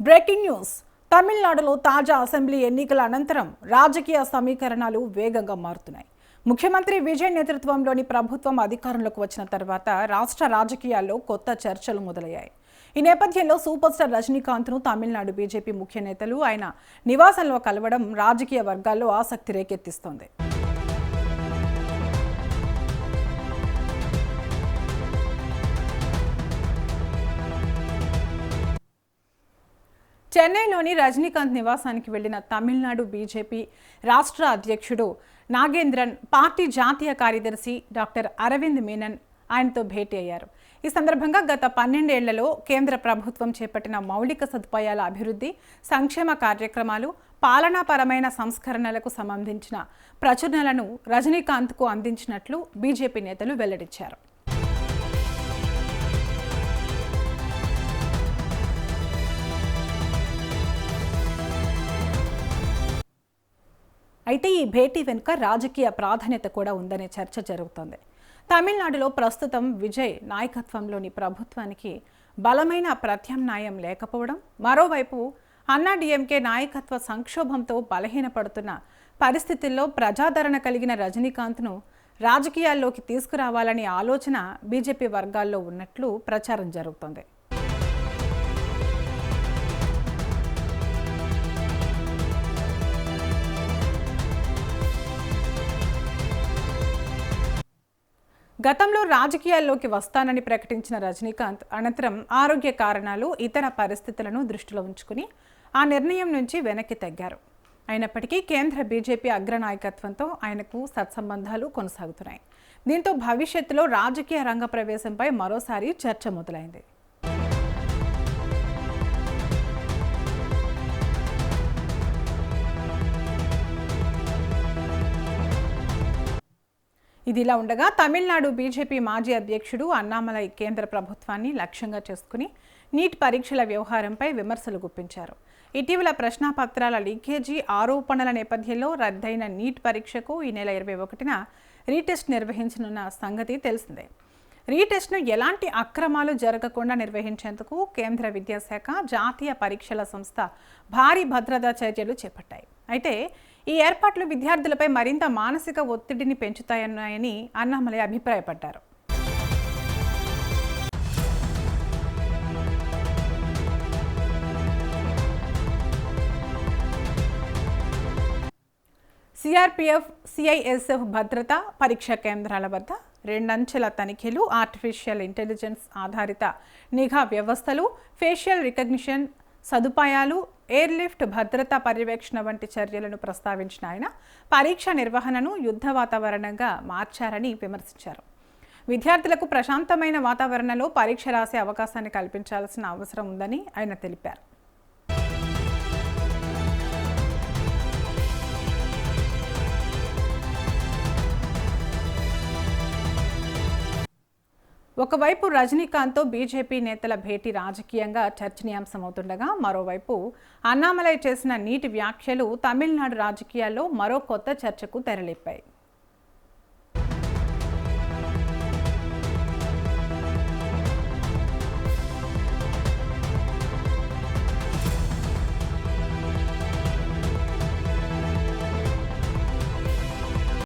Breaking news. తమిళనాడులో తాజా assembly ఎన్నికల అనంతరం రాజకీయ సమీకరణాలు వేగంగా మారుతున్నాయి. ముఖ్యమంత్రి విజయ్ నేతృత్వంలోని ప్రభుత్వం అధికారంలోకి వచ్చిన తర్వాత రాష్ట్ర రాజకీయాల్లో కొత్త చర్చలు మొదలయ్యాయి. ఈ నేపథ్యంలో సూపర్ స్టార్ రజనీకాంత్ను తమిళనాడు బీజేపీ ముఖ్య నేతలు ఆయన నివాసంలో కలవడం రాజకీయ వర్గాల్లో ఆసక్తి రేకెత్తిస్తోంది. చెన్నైలోని రజనీకాంత్ నివాసానికి వెళ్లిన తమిళనాడు బీజేపీ రాష్ట్ర అధ్యక్షుడు నాగేంద్రన్, పార్టీ జాతీయ కార్యదర్శి డాక్టర్ అరవింద్ మీనన్ ఆయనతో భేటీ అయ్యారు. ఈ సందర్భంగా గత 12 ఏళ్లలో కేంద్ర ప్రభుత్వం చేపట్టిన మౌలిక సదుపాయాల అభివృద్ధి, సంక్షేమ కార్యక్రమాలు, పాలనాపరమైన సంస్కరణలకు సంబంధించిన ప్రచురణలను రజనీకాంత్కు అందించినట్లు బీజేపీ నేతలు వెల్లడించారు. అయితే ఈ భేటీ వెనుక రాజకీయ ప్రాధాన్యత కూడా ఉందనే చర్చ జరుగుతోంది. తమిళనాడులో ప్రస్తుతం విజయ్ నాయకత్వంలోని ప్రభుత్వానికి బలమైన ప్రత్యామ్నాయం లేకపోవడం, మరోవైపు అన్నాడీఎంకే నాయకత్వ సంక్షోభంతో బలహీనపడుతున్న పరిస్థితుల్లో ప్రజాదరణ కలిగిన రజనీకాంత్ను రాజకీయాల్లోకి తీసుకురావాలనే ఆలోచన బీజేపీ వర్గాల్లో ఉన్నట్లు ప్రచారం జరుగుతోంది. గతంలో రాజకీయాల్లోకి వస్తానని ప్రకటించిన రజనీకాంత్ అనంతరం ఆరోగ్య కారణాలు, ఇతర పరిస్థితులను దృష్టిలో ఉంచుకుని ఆ నిర్ణయం నుంచి వెనక్కి తగ్గారు. అయినప్పటికీ కేంద్ర బీజేపీ అగ్రనాయకత్వంతో ఆయనకు సత్సంబంధాలు కొనసాగుతున్నాయి. దీంతో భవిష్యత్తులో రాజకీయ రంగ ప్రవేశంపై మరోసారి చర్చ మొదలైంది. ఇదిలా ఉండగా తమిళనాడు బీజేపీ మాజీ అధ్యక్షుడు అన్నామలై కేంద్ర ప్రభుత్వాన్ని లక్ష్యంగా చేసుకుని నీట్ పరీక్షల వ్యవహారంపై విమర్శలు గుప్పించారు. ఇటీవల ప్రశ్నాపత్రాల లీకేజీ ఆరోపణల నేపథ్యంలో రద్దయిన నీట్ పరీక్షకు ఈ నెల 21న రీటెస్ట్ నిర్వహించనున్న సంగతి తెలిసిందే. రీటెస్ట్ను ఎలాంటి అక్రమాలు జరగకుండా నిర్వహించేందుకు కేంద్ర విద్యాశాఖ, జాతీయ పరీక్షల సంస్థ భారీ భద్రతా చర్యలు చేపట్టాయి. అయితే ఈ ఏర్పాట్లు విద్యార్థులపై మరింత మానసిక ఒత్తిడిని పెంచుతాయని అన్నామలై అభిప్రాయపడ్డారు. సిఆర్పీఎఫ్, సిఐఎస్ఎఫ్ భద్రత, పరీక్షా కేంద్రాల వద్ద 2 అంచెల తనిఖీలు, ఆర్టిఫిషియల్ ఇంటెలిజెన్స్ ఆధారిత నిఘా వ్యవస్థలు, ఫేషియల్ రికగ్నిషన్ సదుపాయాలు, ఎయిర్లిఫ్ట్ భద్రతా పర్యవేక్షణ వంటి చర్యలను ప్రస్తావించిన ఆయన పరీక్ష నిర్వహణను యుద్ధ వాతావరణంగా మార్చారని విమర్శించారు. విద్యార్థులకు ప్రశాంతమైన వాతావరణంలో పరీక్ష రాసే అవకాశాన్ని కల్పించాల్సిన అవసరం ఉందని ఆయన తెలిపారు. ఒకవైపు రజనీకాంత్తో బీజేపీ నేతల భేటీ రాజకీయంగా చర్చనీయాంశమవుతుండగా, మరోవైపు అన్నామలై చేసిన నీటి వ్యాఖ్యలు తమిళనాడు రాజకీయాల్లో మరో కొత్త చర్చకు తెరలేపాయి.